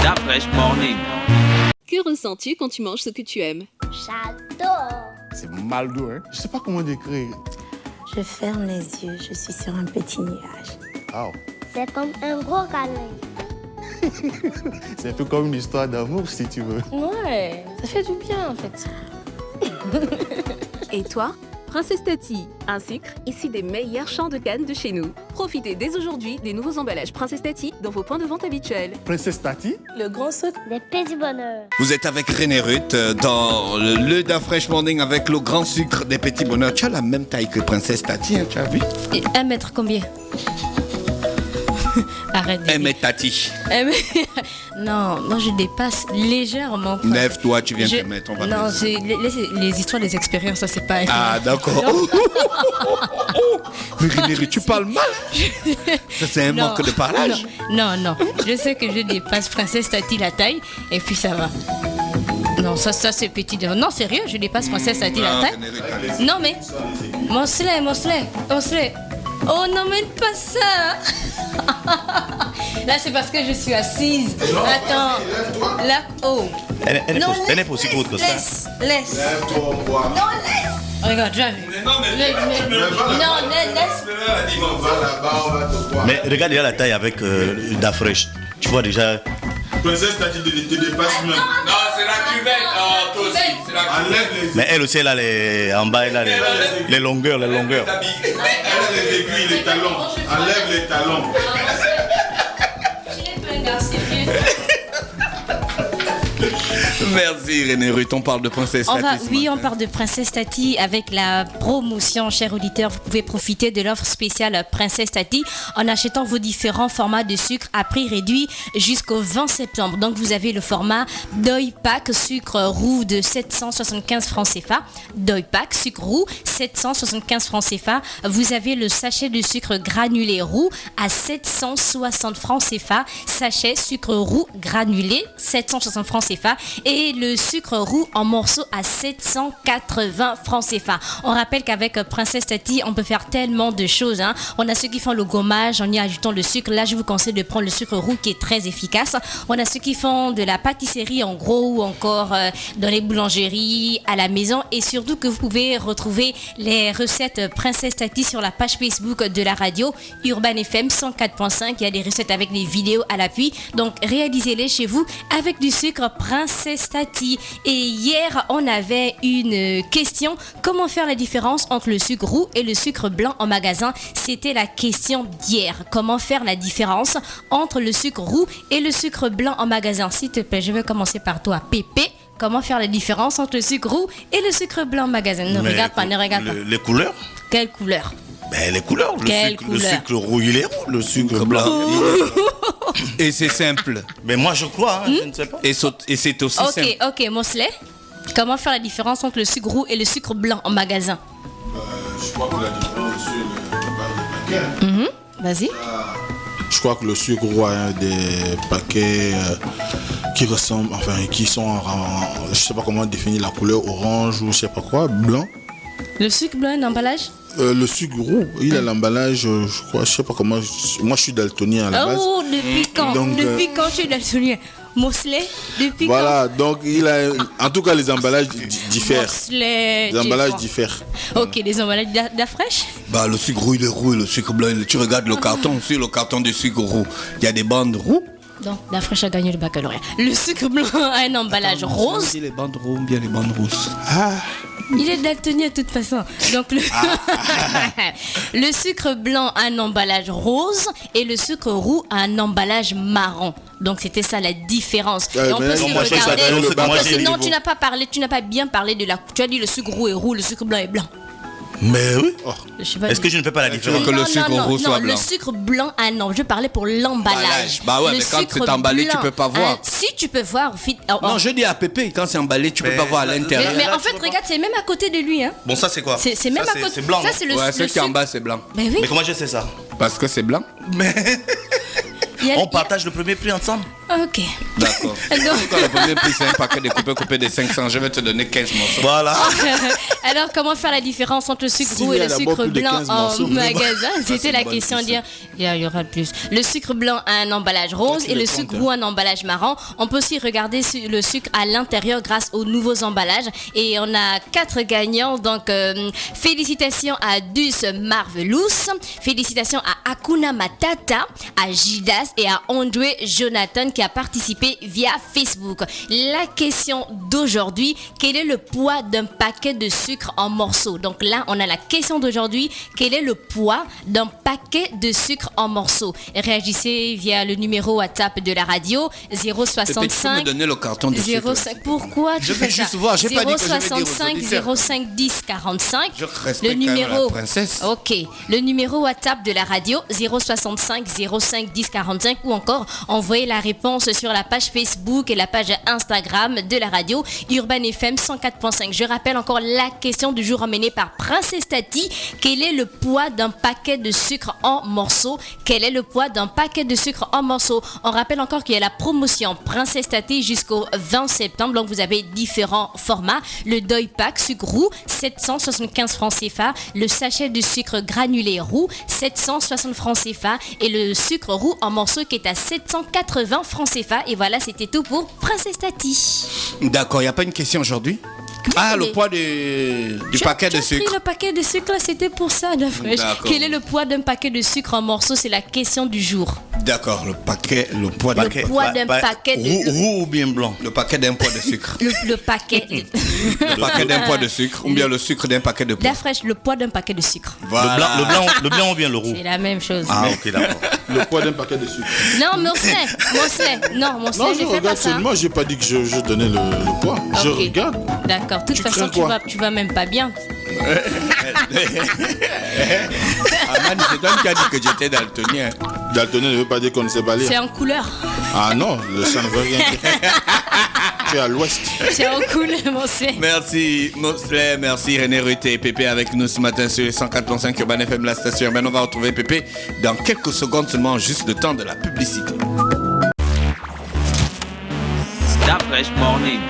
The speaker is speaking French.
DaFresh Morning. Que ressens-tu quand tu manges ce que tu aimes? J'adore. C'est Maldo, hein. Je sais pas comment décrire. Je ferme les yeux, je suis sur un petit nuage. Wow. C'est comme un gros câlin. C'est un peu comme une histoire d'amour, si tu veux. Ouais, ça fait du bien en fait. Et toi? Princesse Tati, un sucre issu des meilleurs champs de canne de chez nous. Profitez dès aujourd'hui des nouveaux emballages Princesse Tati dans vos points de vente habituels. Princesse Tati? Le grand sucre. Des petits bonheurs. Vous êtes avec René Ruth dans le DaFresh Morning avec le grand sucre des petits bonheurs. Tu as la même taille que Princesse Tati, hein, tu as vu? Et 1 mètre combien? Arrête de dire. Tati. Non, moi je dépasse légèrement. Lève-toi, tu viens te mettre, on va Non, te les histoires des expériences, ça c'est pas... Ah, d'accord. Mais René Ruth, tu parles mal. Ça, c'est un Non, manque de parlage. Non, je sais que je dépasse Princesse Tati la taille, et puis ça va. Non, ça c'est petit. Non, sérieux, je dépasse Princesse Tati la taille. René Ruth, allez. Non mais, mon slay. Oh, n'emmène pas ça. Là, c'est parce que je suis assise. Attends. Là, oh. Elle est pas aussi grosse que ça. Laisse. Non, laisse. Regarde, j'ai vu. Non, laisse. Mais regarde déjà la taille avec DaFresh. Tu vois déjà. Princesse Tati te dépasse même. Non, c'est la cuvette. Oh, toi aussi, c'est la cuvette. Enlève les Mais elle aussi, elle a en bas, elle a les longueurs. Elle a les aiguilles, les talons. Enlève les talons. Merci René Ruth, on parle de Princesse Tati. On parle de Princesse Tati avec la promotion, chers auditeurs. Vous pouvez profiter de l'offre spéciale Princesse Tati en achetant vos différents formats de sucre à prix réduit jusqu'au 20 septembre. Donc vous avez le format Doi Pack sucre roux de 775 francs CFA. Doi Pack sucre roux 775 francs CFA. Vous avez le sachet de sucre granulé roux à 760 francs CFA. Sachet sucre roux granulé 760 francs CFA. Et le sucre roux en morceaux à 780 francs CFA. On rappelle qu'avec Princesse Tati, on peut faire tellement de choses. Hein. On a ceux qui font le gommage en y ajoutant le sucre. Là, je vous conseille de prendre le sucre roux qui est très efficace. On a ceux qui font de la pâtisserie en gros ou encore dans les boulangeries à la maison. Et surtout que vous pouvez retrouver les recettes Princesse Tati sur la page Facebook de la radio Urban FM 104.5. Il y a des recettes avec des vidéos à l'appui. Donc, réalisez-les chez vous avec du sucre Princesse Tati. Et hier, on avait une question. Comment faire la différence entre le sucre roux et le sucre blanc en magasin? C'était la question d'hier. Comment faire la différence entre le sucre roux et le sucre blanc en magasin? S'il te plaît, je vais commencer par toi, Pépé. Comment faire la différence entre le sucre roux et le sucre blanc en magasin? Ne regarde pas. Les couleurs? Quelle couleur? Ben, les couleurs. Le sucre roux, il est roux. Le sucre blanc. Et c'est simple. Mais moi, je crois, hein, je ne sais pas. Et c'est aussi simple. Ok, Mosley. Comment faire la différence entre le sucre roux et le sucre blanc en magasin? Je crois que la différence sur le paquet. Vas-y. Je crois que le sucre roux a des paquets qui ressemblent, enfin, qui sont je sais pas comment définir la couleur, orange ou je sais pas quoi, blanc. Le sucre blanc, l'emballage? Le sucre roux, il a l'emballage, je crois, je sais pas comment. Moi, je suis daltonien à la base. Oh, depuis quand? Donc, depuis quand tu es daltonien? Mosley, depuis voilà, donc il a. En tout cas, les emballages diffèrent. Mosley, Les emballages diffèrent. Ok, les emballages d'Afresh? Bah, le sucre roux, il est roux et le sucre blanc, tu regardes le carton, sur le carton du sucre roux, il y a des bandes roux. Donc, L'Afresh a gagné le baccalauréat. Le sucre blanc a un emballage rose. C'est les bandes roux, bien les bandes rousses. Il est daltonien de toute façon. Donc, le sucre blanc a un emballage rose et le sucre roux a un emballage marron. Donc, c'était ça la différence. Et on peut se regarder. Sinon, tu n'as pas bien parlé de la. Tu as dit le sucre roux est roux, le sucre blanc est blanc. Mais oui. Est-ce que je ne fais pas la différence? Que le sucre roux soit blanc. Le sucre blanc, non. Je parlais pour l'emballage. Bah ouais, mais quand c'est emballé, blanc, tu peux pas voir. Si tu peux voir. Non, je dis à Pépé, quand c'est emballé, tu peux pas voir à l'intérieur. Mais en fait, regarde, c'est même à côté de lui. Hein. Bon, ça c'est quoi? C'est même à côté. C'est blanc. Ça, c'est le ce qui est en bas, c'est blanc. Mais oui. Mais comment je sais ça? Parce que c'est blanc. On partage le premier prix ensemble. Ok. D'accord. Quand le premier prix, c'est un paquet de coupé de 500, je vais te donner 15 morceaux. Voilà. Alors, comment faire la différence entre le sucre S'il roux y et a le d'abord sucre plus de blanc 15 en morceaux, magasin? C'était c'est la une bonne question question. d'hier. Il y aura plus. Le sucre blanc a un emballage rose tu et les le comptes, sucre hein. roux un emballage marron. On peut aussi regarder le sucre à l'intérieur grâce aux nouveaux emballages. Et on a 4 gagnants. Donc, félicitations à Dus Marvelous. Félicitations à Akuna Matata, à Gidas et à André Jonathan qui a participé via Facebook. La question d'aujourd'hui, quel est le poids d'un paquet de sucre en morceaux? Donc là, on a la question d'aujourd'hui, quel est le poids d'un paquet de sucre en morceaux? Réagissez via le numéro WhatsApp de la radio 065 Pépé, tu peux me donner le carton de sucre, 05. Pourquoi tu Je fais vais ça? juste voir, j'ai pas dit que je vais dire aux 065 auditeurs. 05 10 45. Je respecte Le quand même numéro la princesse. OK. Le numéro WhatsApp de la radio 065 05 10 45 ou encore envoyez la réponse sur la page Facebook et la page Instagram de la radio Urban FM 104.5. Je rappelle encore la question du jour emmenée par Princesse Tati. Quel est le poids d'un paquet de sucre en morceaux? Quel est le poids d'un paquet de sucre en morceaux? On rappelle encore qu'il y a la promotion Princesse Tati jusqu'au 20 septembre. Donc vous avez différents formats. Le Deuil Pack sucre roux 775 francs CFA. Le sachet de sucre granulé roux 760 francs CFA. Et le sucre roux en morceaux qui est à 780 francs CFA. Et voilà, c'était tout pour Princesse Tati. D'accord, il n'y a pas une question aujourd'hui? Ah, le poids du paquet de Tu as pris sucre. le paquet de sucre là, c'était pour ça, de fraîche. D'accord. Quel est le poids d'un paquet de sucre en morceaux? C'est la question du jour. D'accord, le poids d'un Le poids d'un paquet de... Roux ou bien blanc? le paquet d'un poids de sucre. Le paquet... Le paquet d'un poids de sucre ou bien le sucre d'un paquet de poids. La fraîche, le poids d'un paquet de sucre. Voilà. Le blanc ou bien le roux? C'est la même chose. Ah, ok, d'accord. Le poids d'un paquet de sucre. Non, Mosley. Non, Non, je je fais pas regarde ça. seulement, j'ai pas dit que je donnais le poids. Je Ok. regarde. D'accord. De toute Tu façon, crains quoi? tu vas même pas bien. Aman, c'est toi qui as dit que j'étais daltonien. Daltonien ne veut pas dire qu'on ne sait pas lire. C'est en couleur. Ah non, ça ne veut rien dire. Tu es à l'ouest. C'est en couleur, Mosley. Merci Mosley, merci René Ruté et Pépé avec nous ce matin sur les 104.5 Urban FM, la station urbaine. On va retrouver Pépé dans quelques secondes seulement, juste le temps de la publicité. That fresh morning.